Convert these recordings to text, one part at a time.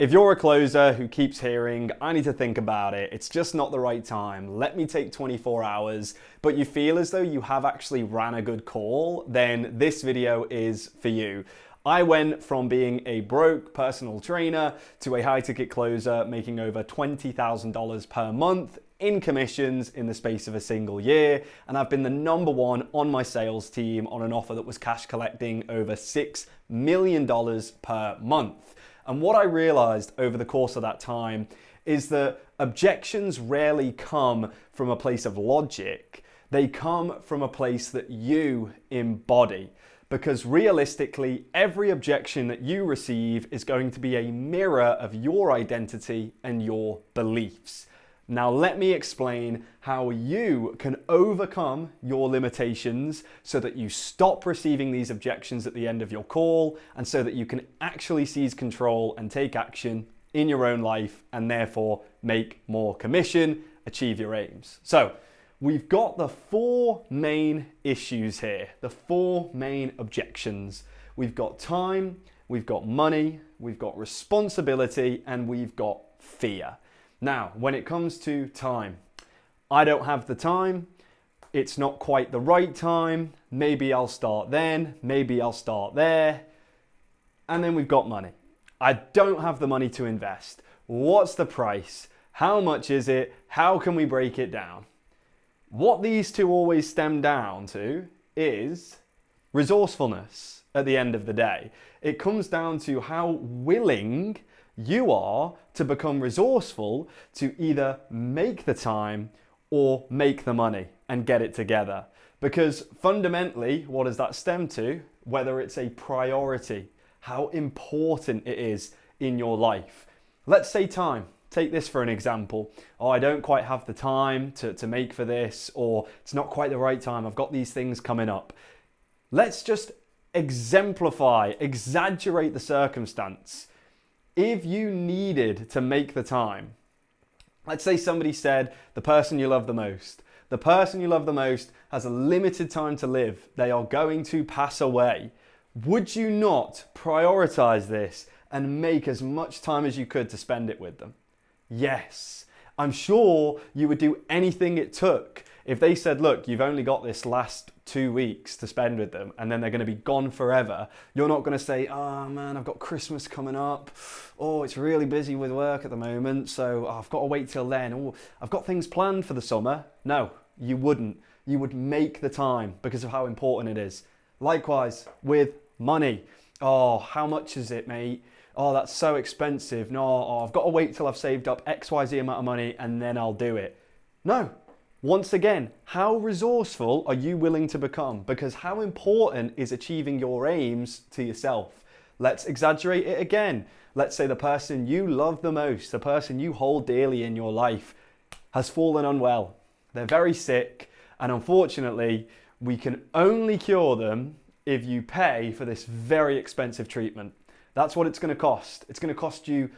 If you're a closer who keeps hearing, I need to think about it, it's just not the right time, let me take 24 hours, but you feel as though you have actually ran a good call, then this video is for you. I went from being a broke personal trainer to a high ticket closer making over $20,000 per month in commissions in the space of a single year, and I've been the number one on my sales team on an offer that was cash collecting over $6 million per month. And what I realized over the course of that time is that objections rarely come from a place of logic. They come from a place that you embody. Because realistically, every objection that you receive is going to be a mirror of your identity and your beliefs. Now let me explain how you can overcome your limitations so that you stop receiving these objections at the end of your call and so that you can actually seize control and take action in your own life and therefore make more commission, achieve your aims. So we've got the four main issues here, the four main objections. We've got time, we've got money, we've got responsibility, and we've got fear. Now, when it comes to time, I don't have the time, it's not quite the right time, maybe I'll start then, maybe I'll start there, and then we've got money. I don't have the money to invest. What's the price? How much is it? How can we break it down? What these two always stem down to is resourcefulness at the end of the day. It comes down to how willing you are to become resourceful to either make the time or make the money and get it together. Because fundamentally, what does that stem to? Whether it's a priority, how important it is in your life. Let's say time. Take this for an example. Oh, I don't quite have the time to make for this, or it's not quite the right time. I've got these things coming up. Let's just exemplify, exaggerate the circumstance. If you needed to make the time, let's say somebody said the person you love the most has a limited time to live. They are going to pass away. Would you not prioritize this and make as much time as you could to spend it with them? Yes. I'm sure you would do anything it took. If they said, look, you've only got this last 2 weeks to spend with them and then they're going to be gone forever, you're not going to say, oh man, I've got Christmas coming up. Oh, it's really busy with work at the moment, so I've got to wait till then. Oh, I've got things planned for the summer. No, you wouldn't. You would make the time because of how important it is. Likewise with money. Oh, how much is it, mate? Oh, that's so expensive. No, I've got to wait till I've saved up XYZ amount of money and then I'll do it. No. Once again, how resourceful are you willing to become? Because how important is achieving your aims to yourself? Let's exaggerate it again. Let's say the person you love the most, the person you hold dearly in your life, has fallen unwell. They're very sick, and unfortunately, we can only cure them if you pay for this very expensive treatment. That's what it's going to cost. It's going to cost you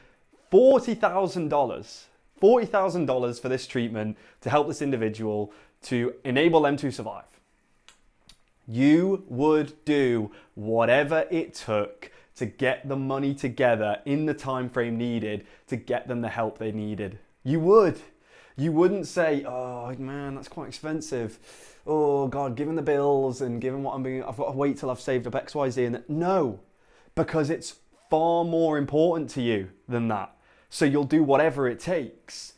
$40,000. $40,000 for this treatment to help this individual to enable them to survive. You would do whatever it took to get the money together in the time frame needed to get them the help they needed. You would. You wouldn't say, oh man, that's quite expensive. Oh God, given the bills and given what I've got to wait till I've saved up XYZ. And no, because it's far more important to you than that. So you'll do whatever it takes.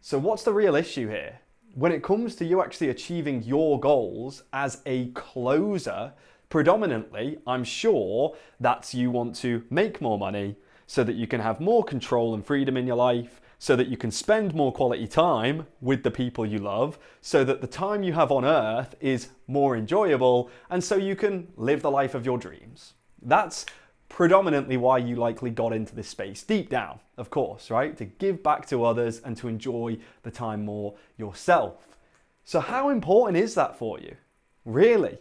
So what's the real issue here? When it comes to you actually achieving your goals as a closer, predominantly, I'm sure that's you want to make more money so that you can have more control and freedom in your life, so that you can spend more quality time with the people you love, so that the time you have on earth is more enjoyable, and so you can live the life of your dreams. That's predominantly why you likely got into this space, deep down, of course, right? To give back to others and to enjoy the time more yourself. So how important is that for you? Really?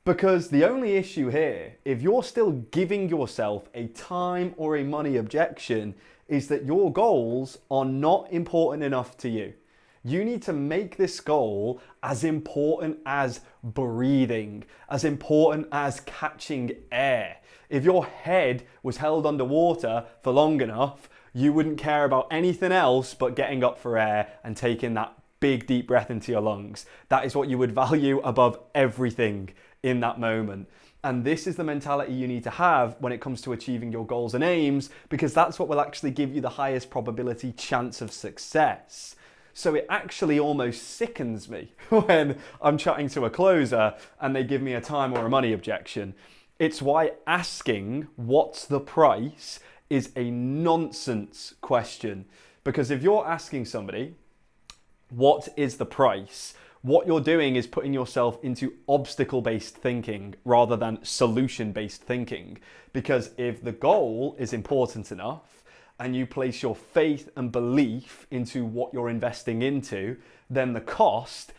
Because the only issue here, if you're still giving yourself a time or a money objection, is that your goals are not important enough to you. You need to make this goal as important as breathing, as important as catching air. If your head was held underwater for long enough, You wouldn't care about anything else but getting up for air and taking that big deep breath into your lungs. That is what you would value above everything in that moment. And this is the mentality you need to have when it comes to achieving your goals and aims, because that's what will actually give you the highest probability chance of success. So it actually almost sickens me when I'm chatting to a closer and they give me a time or a money objection. It's why asking what's the price is a nonsense question. Because if you're asking somebody, what is the price? What you're doing is putting yourself into obstacle-based thinking rather than solution-based thinking. Because if the goal is important enough and you place your faith and belief into what you're investing into, then the cost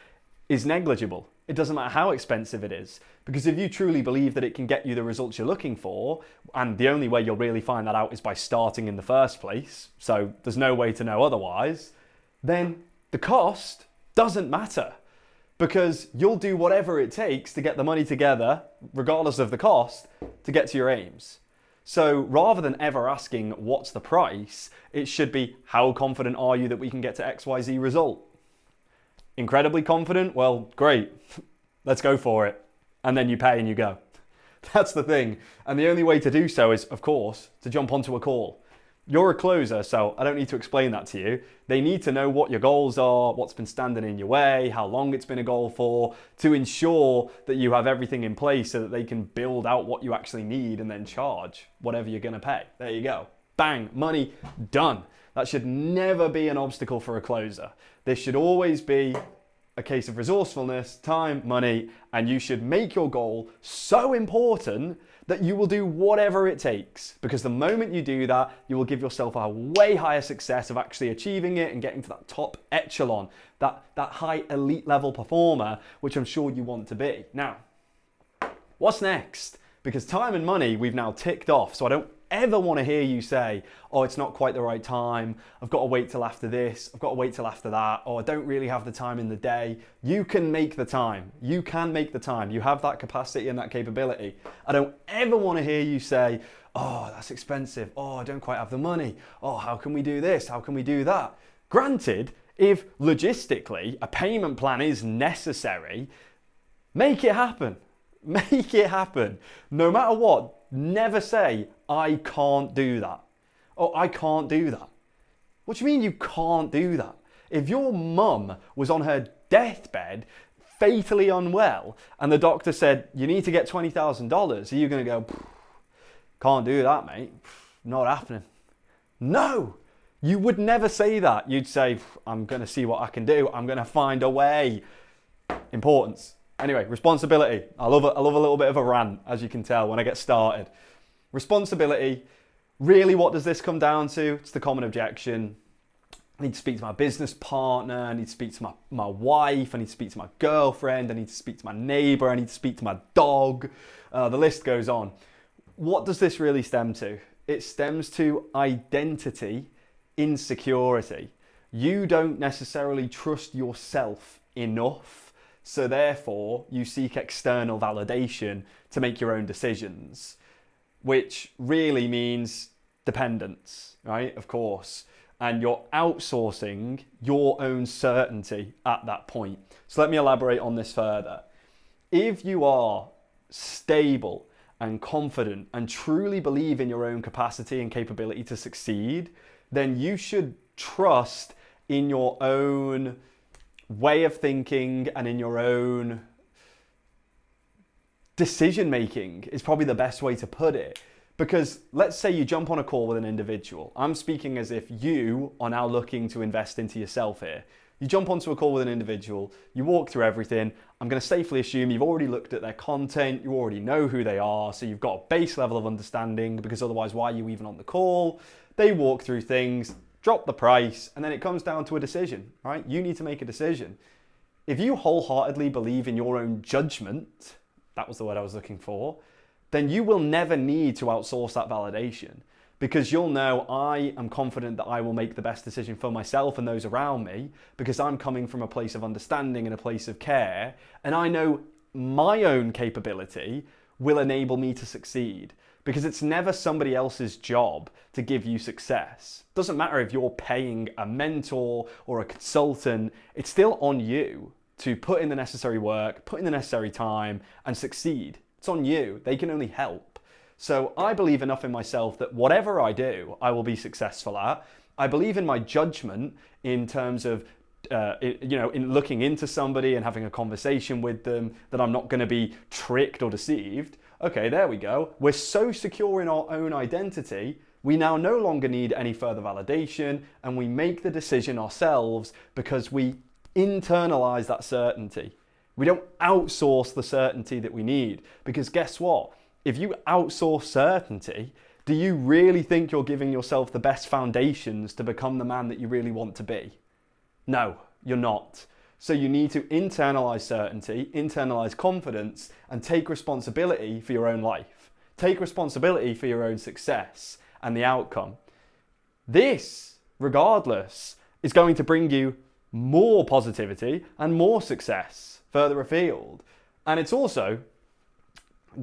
is negligible. It doesn't matter how expensive it is. Because if you truly believe that it can get you the results you're looking for, and the only way you'll really find that out is by starting in the first place, so there's no way to know otherwise, then the cost doesn't matter. Because you'll do whatever it takes to get the money together, regardless of the cost, to get to your aims. So rather than ever asking what's the price, it should be how confident are you that we can get to XYZ result? Incredibly confident? Well, great. Let's go for it. And then you pay and you go. That's the thing. And the only way to do so is, of course, to jump onto a call. You're a closer, so I don't need to explain that to you. They need to know what your goals are, what's been standing in your way, how long it's been a goal for, to ensure that you have everything in place so that they can build out what you actually need and then charge whatever you're going to pay. There you go. Bang, money, done. That should never be an obstacle for a closer. This should always be a case of resourcefulness, time, money, and you should make your goal so important that you will do whatever it takes. Because the moment you do that, you will give yourself a way higher success of actually achieving it and getting to that top echelon, that high elite level performer, which I'm sure you want to be. Now, what's next? Because time and money we've now ticked off, so I don't ever want to hear you say, oh, it's not quite the right time, I've got to wait till after this, I've got to wait till after that, or I don't really have the time in the day. You can make the time. You can make the time. You have that capacity and that capability. I don't ever want to hear you say, oh, that's expensive, oh, I don't quite have the money, oh, how can we do this, how can we do that? Granted, if logistically a payment plan is necessary, make it happen. Make it happen. No matter what, never say, I can't do that. Oh, I can't do that. What do you mean you can't do that? If your mum was on her deathbed, fatally unwell, and the doctor said, you need to get $20,000, are you going to go, can't do that, mate. Not happening. No, you would never say that. You'd say, I'm going to see what I can do. I'm going to find a way. Importance. Anyway, responsibility. I love a little bit of a rant, as you can tell, when I get started. Responsibility. Really, what does this come down to? It's the common objection. I need to speak to my business partner. I need to speak to my wife. I need to speak to my girlfriend. I need to speak to my neighbor. I need to speak to my dog. The list goes on. What does this really stem to? It stems to identity insecurity. You don't necessarily trust yourself enough. So therefore, you seek external validation to make your own decisions, which really means dependence, right? Of course. And you're outsourcing your own certainty at that point. So let me elaborate on this further. If you are stable and confident and truly believe in your own capacity and capability to succeed, then you should trust in your own way of thinking and in your own decision making is probably the best way to put it. Because let's say you jump on a call with an individual. I'm speaking as if you are now looking to invest into yourself here. You jump onto a call with an individual, you walk through everything. I'm going to safely assume you've already looked at their content, you already know who they are, so you've got a base level of understanding, because otherwise why are you even on the call? They walk through things, drop the price, and then it comes down to a decision, right? You need to make a decision. If you wholeheartedly believe in your own judgment, that was the word I was looking for, then you will never need to outsource that validation, because you'll know, I am confident that I will make the best decision for myself and those around me, because I'm coming from a place of understanding and a place of care, and I know my own capability will enable me to succeed. because it's never somebody else's job to give you success. Doesn't matter if you're paying a mentor or a consultant, it's still on you to put in the necessary work, put in the necessary time, and succeed. It's on you. They can only help. So I believe enough in myself that whatever I do, I will be successful at. I believe in my judgment in terms of in looking into somebody and having a conversation with them, that I'm not going to be tricked or deceived. Okay, there we go. We're so secure in our own identity, we now no longer need any further validation, and we make the decision ourselves because we internalize that certainty. We don't outsource the certainty that we need, because guess what? If you outsource certainty, do you really think you're giving yourself the best foundations to become the man that you really want to be? No, you're not. So you need to internalize certainty, internalize confidence, and take responsibility for your own life. Take responsibility for your own success and the outcome. This, regardless, is going to bring you more positivity and more success further afield. And it's also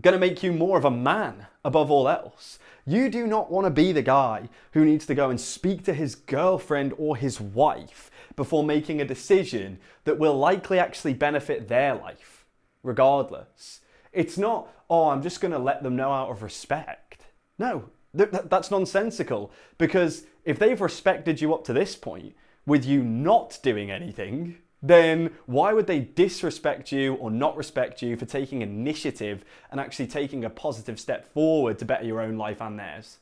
going to make you more of a man above all else. You do not want to be the guy who needs to go and speak to his girlfriend or his wife before making a decision that will likely actually benefit their life, regardless. It's not, oh, I'm just going to let them know out of respect. No, that's nonsensical, because if they've respected you up to this point with you not doing anything, then why would they disrespect you or not respect you for taking initiative and actually taking a positive step forward to better your own life and theirs?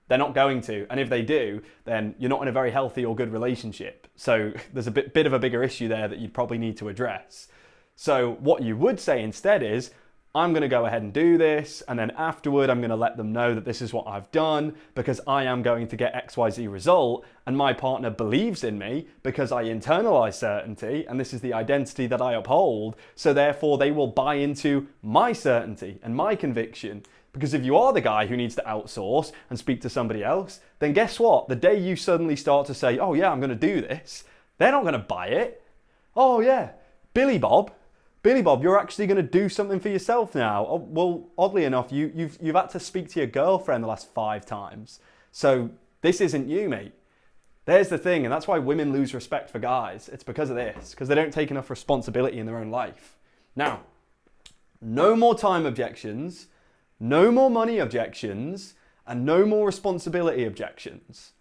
They're not going to. And if they do, then you're not in a very healthy or good relationship. So there's a bit of a bigger issue there that you'd probably need to address. So what you would say instead is, I'm going to go ahead and do this, and then afterward I'm going to let them know that this is what I've done because I am going to get XYZ result, and my partner believes in me because I internalize certainty, and this is the identity that I uphold, so therefore they will buy into my certainty and my conviction. Because if you are the guy who needs to outsource and speak to somebody else, then guess what? The day you suddenly start to say, oh yeah, I'm going to do this, they're not going to buy it. Oh yeah, Billy Bob, you're actually going to do something for yourself now. Oh, well, oddly enough, you've had to speak to your girlfriend the last 5 times. So this isn't you, mate. There's the thing, and that's why women lose respect for guys. It's because of this, because they don't take enough responsibility in their own life. Now, no more time objections, no more money objections, and no more responsibility objections.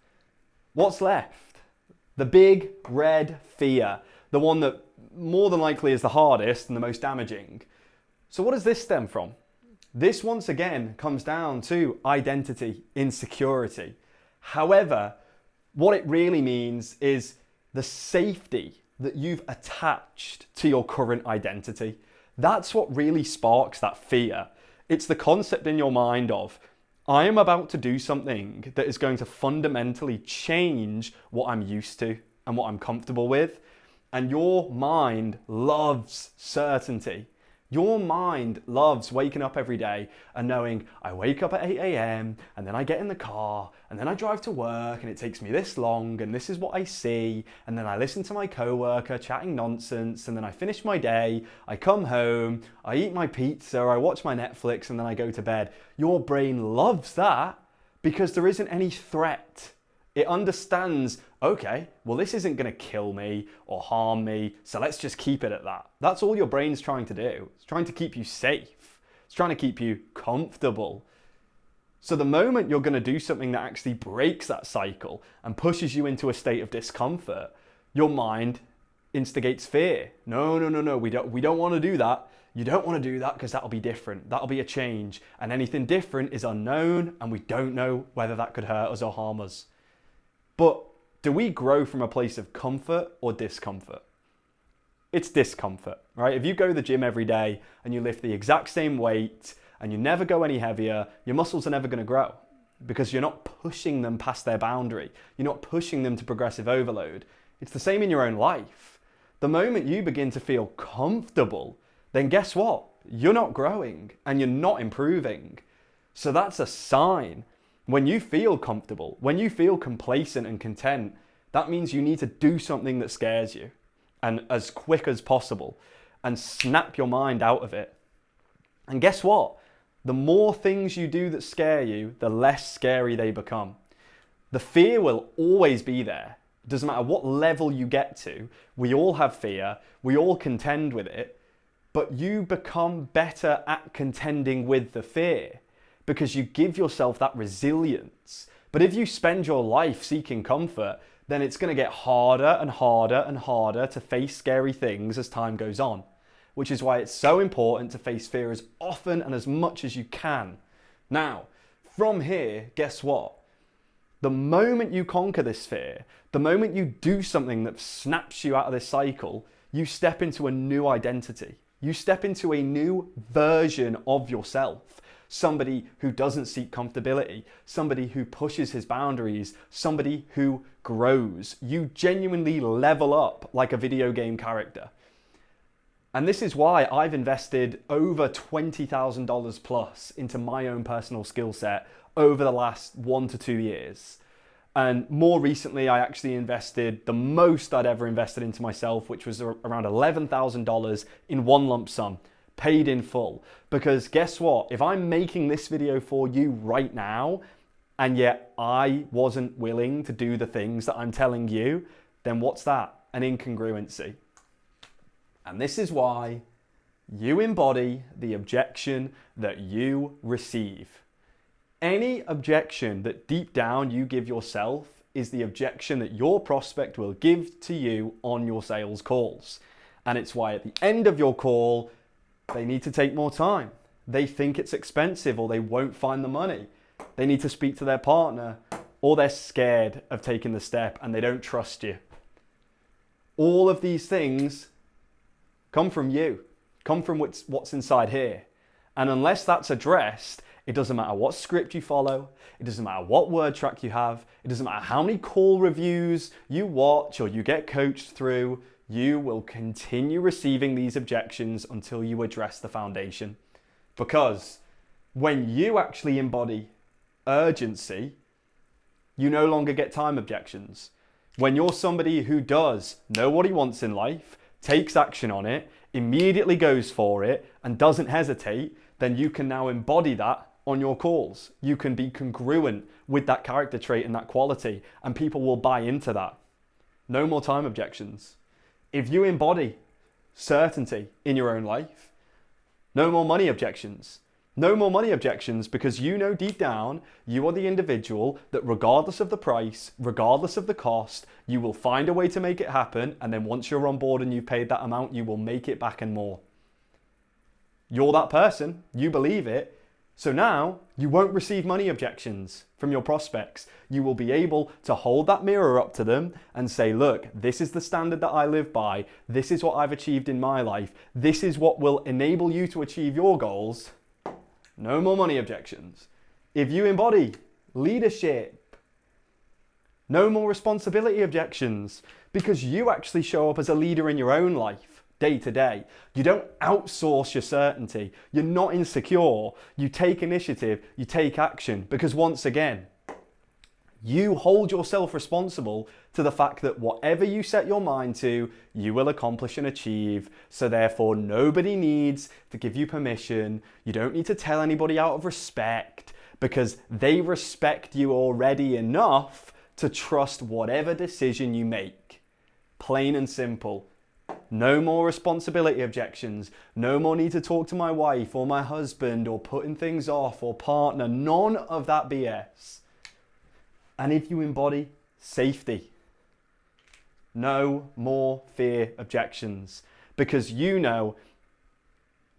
What's left? The big red fear, the one that more than likely is the hardest and the most damaging. So what does this stem from? This once again comes down to identity insecurity. However, what it really means is the safety that you've attached to your current identity. That's what really sparks that fear. It's the concept in your mind of, I am about to do something that is going to fundamentally change what I'm used to and what I'm comfortable with. And your mind loves certainty. Your mind loves waking up every day and knowing I wake up at 8 a.m. and then I get in the car and then I drive to work and it takes me this long and this is what I see, and then I listen to my coworker chatting nonsense, and then I finish my day, I come home, I eat my pizza, I watch my Netflix, and then I go to bed. Your brain loves that because there isn't any threat. It understands, okay, well, this isn't going to kill me or harm me, so let's just keep it at that. That's all your brain's trying to do. It's trying to keep you safe. It's trying to keep you comfortable. So the moment you're going to do something that actually breaks that cycle and pushes you into a state of discomfort, your mind instigates fear. No, we don't want to do that. You don't want to do that because that'll be different. That'll be a change. And anything different is unknown, and we don't know whether that could hurt us or harm us. But do we grow from a place of comfort or discomfort? It's discomfort, right? If you go to the gym every day and you lift the exact same weight and you never go any heavier, your muscles are never going to grow because you're not pushing them past their boundary. You're not pushing them to progressive overload. It's the same in your own life. The moment you begin to feel comfortable, then guess what? You're not growing and you're not improving. So that's a sign. When you feel comfortable, when you feel complacent and content, that means you need to do something that scares you, and as quick as possible, and snap your mind out of it. And guess what? The more things you do that scare you, the less scary they become. The fear will always be there. It doesn't matter what level you get to. We all have fear. We all contend with it. But you become better at contending with the fear because you give yourself that resilience. But if you spend your life seeking comfort, then it's going to get harder and harder and harder to face scary things as time goes on. Which is why it's so important to face fear as often and as much as you can. Now, from here, guess what? The moment you conquer this fear, the moment you do something that snaps you out of this cycle, you step into a new identity. You step into a new version of yourself. Somebody who doesn't seek comfortability, somebody who pushes his boundaries, somebody who grows. You genuinely level up like a video game character. And this is why I've invested over $20,000 plus into my own personal skill set over the last 1 to 2 years. And more recently, I actually invested the most I'd ever invested into myself, which was around $11,000 in one lump sum, paid in full. Because guess what? If I'm making this video for you right now, and yet I wasn't willing to do the things that I'm telling you, then what's that? An incongruency. And this is why you embody the objection that you receive. Any objection that deep down you give yourself is the objection that your prospect will give to you on your sales calls. And it's why at the end of your call, they need to take more time. They think it's expensive or they won't find the money. They need to speak to their partner or they're scared of taking the step and they don't trust you. All of these things come from you, come from what's inside here. And unless that's addressed, it doesn't matter what script you follow, it doesn't matter what word track you have, it doesn't matter how many call reviews you watch or you get coached through, you will continue receiving these objections until you address the foundation. Because when you actually embody urgency, you no longer get time objections. When you're somebody who does know what he wants in life, takes action on it, immediately goes for it, and doesn't hesitate, then you can now embody that on your calls. You can be congruent with that character trait and that quality, and people will buy into that. No more time objections. If you embody certainty in your own life, no more money objections. No more money objections because you know deep down you are the individual that regardless of the price, regardless of the cost, you will find a way to make it happen, and then once you're on board and you've paid that amount, you will make it back and more. You're that person, you believe it, so now you won't receive money objections from your prospects. You will be able to hold that mirror up to them and say, look, this is the standard that I live by, this is what I've achieved in my life, this is what will enable you to achieve your goals. No more money objections. If you embody leadership, no more responsibility objections because you actually show up as a leader in your own life day to day. You don't outsource your certainty. You're not insecure. You take initiative. You take action because once again, you hold yourself responsible to the fact that whatever you set your mind to, you will accomplish and achieve. So therefore, nobody needs to give you permission. You don't need to tell anybody out of respect because they respect you already enough to trust whatever decision you make. Plain and simple. No more responsibility objections. No more need to talk to my wife or my husband or putting things off or partner. None of that BS. And if you embody safety, no more fear objections because you know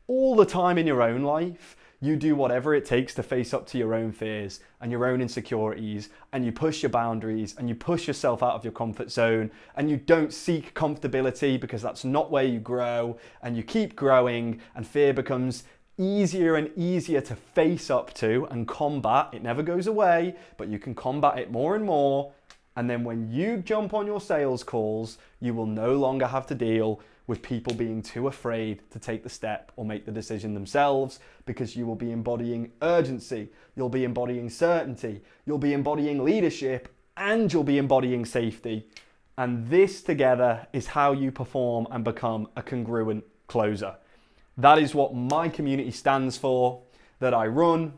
all the time in your own life, you do whatever it takes to face up to your own fears and your own insecurities, and you push your boundaries and you push yourself out of your comfort zone, and you don't seek comfortability because that's not where you grow, and you keep growing, and fear becomes easier and easier to face up to and combat. It never goes away, but you can combat it more and more. And then when you jump on your sales calls, you will no longer have to deal with people being too afraid to take the step or make the decision themselves, because you will be embodying urgency, you'll be embodying certainty, you'll be embodying leadership, and you'll be embodying safety. And this together is how you perform and become a congruent closer. That is what my community stands for. that I run.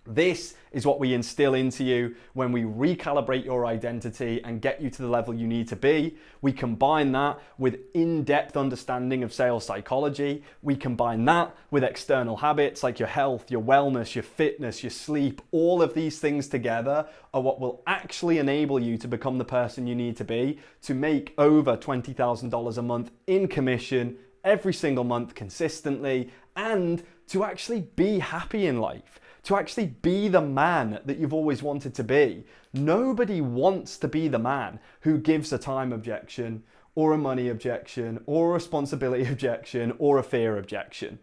This is what we instill into you when we recalibrate your identity and get you to the level you need to be. We combine that with in-depth understanding of sales psychology. We combine that with external habits like your health, your wellness, your fitness, your sleep. All of these things together are what will actually enable you to become the person you need to be, to make over $20,000 a month in commission every single month consistently, and to actually be happy in life. To actually be the man that you've always wanted to be. Nobody wants to be the man who gives a time objection, or a money objection, or a responsibility objection, or a fear objection.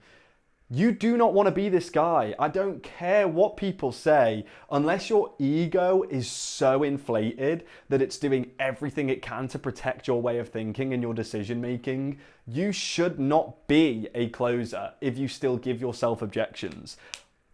You do not want to be this guy. I don't care what people say, unless your ego is so inflated that it's doing everything it can to protect your way of thinking and your decision making. You should not be a closer if you still give yourself objections.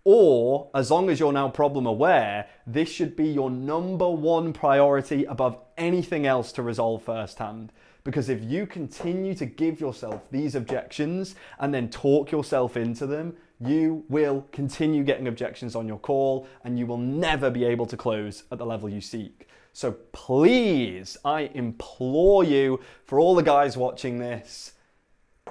Or, as long as you're now problem aware, this should be your number one priority above anything else to resolve firsthand. Because if you continue to give yourself these objections and then talk yourself into them, you will continue getting objections on your call and you will never be able to close at the level you seek. So please, I implore you, for all the guys watching this,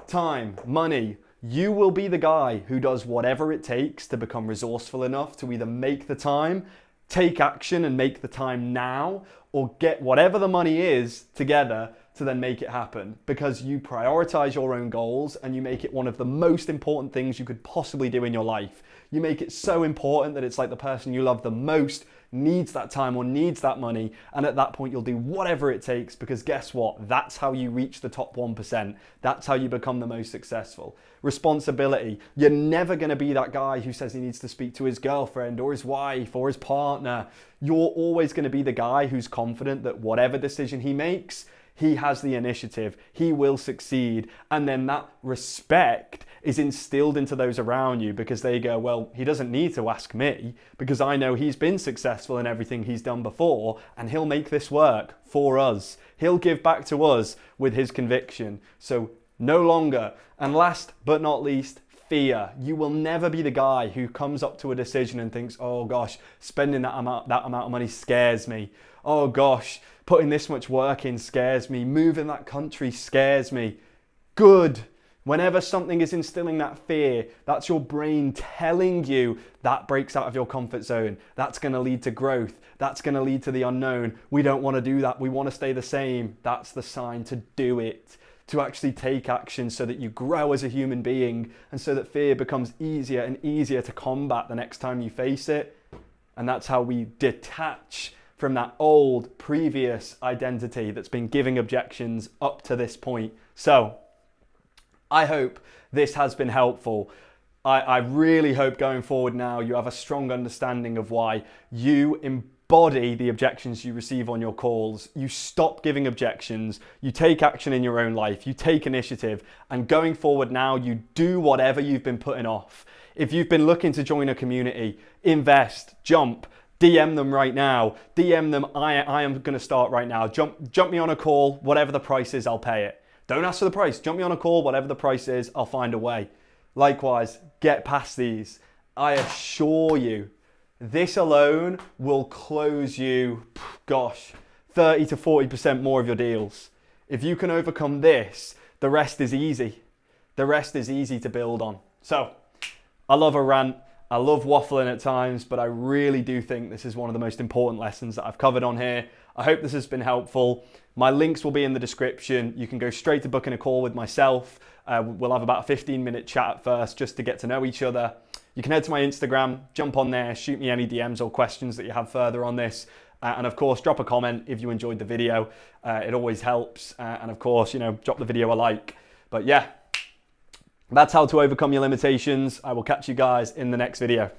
time, money, you will be the guy who does whatever it takes to become resourceful enough to either make the time, take action and make the time now, or get whatever the money is together to then make it happen, because you prioritize your own goals and you make it one of the most important things you could possibly do in your life. You make it so important that it's like the person you love the most needs that time or needs that money, and at that point you'll do whatever it takes, because guess what? That's how you reach the top 1%. That's how you become the most successful. Responsibility. You're never going to be that guy who says he needs to speak to his girlfriend or his wife or his partner. You're always going to be the guy who's confident that whatever decision he makes, he has the initiative, he will succeed, and then that respect is instilled into those around you, because they go, well, he doesn't need to ask me because I know he's been successful in everything he's done before and he'll make this work for us. He'll give back to us with his conviction. So no longer. And last but not least, fear. You will never be the guy who comes up to a decision and thinks, oh gosh, spending that amount of money scares me. Oh gosh, putting this much work in scares me. Moving that country scares me. Good. Whenever something is instilling that fear, that's your brain telling you that breaks out of your comfort zone. That's going to lead to growth. That's going to lead to the unknown. We don't want to do that. We want to stay the same. That's the sign to do it, to actually take action so that you grow as a human being and so that fear becomes easier and easier to combat the next time you face it. And that's how we detach from that old previous identity that's been giving objections up to this point. So I hope this has been helpful. I really hope going forward now you have a strong understanding of why you embody the objections you receive on your calls. You stop giving objections, you take action in your own life, you take initiative, and going forward now you do whatever you've been putting off. If you've been looking to join a community, invest, jump, DM them right now. DM them, I am going to start right now. Jump me on a call, whatever the price is, I'll pay it. Don't ask for the price. Jump me on a call, whatever the price is, I'll find a way. Likewise, get past these. I assure you, this alone will close you, 30 to 40% more of your deals. If you can overcome this, the rest is easy. The rest is easy to build on. So, I love a rant. I love waffling at times, but I really do think this is one of the most important lessons that I've covered on here. I hope this has been helpful. My links will be in the description. You can go straight to booking a call with myself. We'll have about a 15-minute chat at first just to get to know each other. You can head to my Instagram, jump on there, shoot me any DMs or questions that you have further on this. And of course, drop a comment if you enjoyed the video. It always helps. And of course, drop the video a like. But yeah, that's how to overcome your limitations. I will catch you guys in the next video.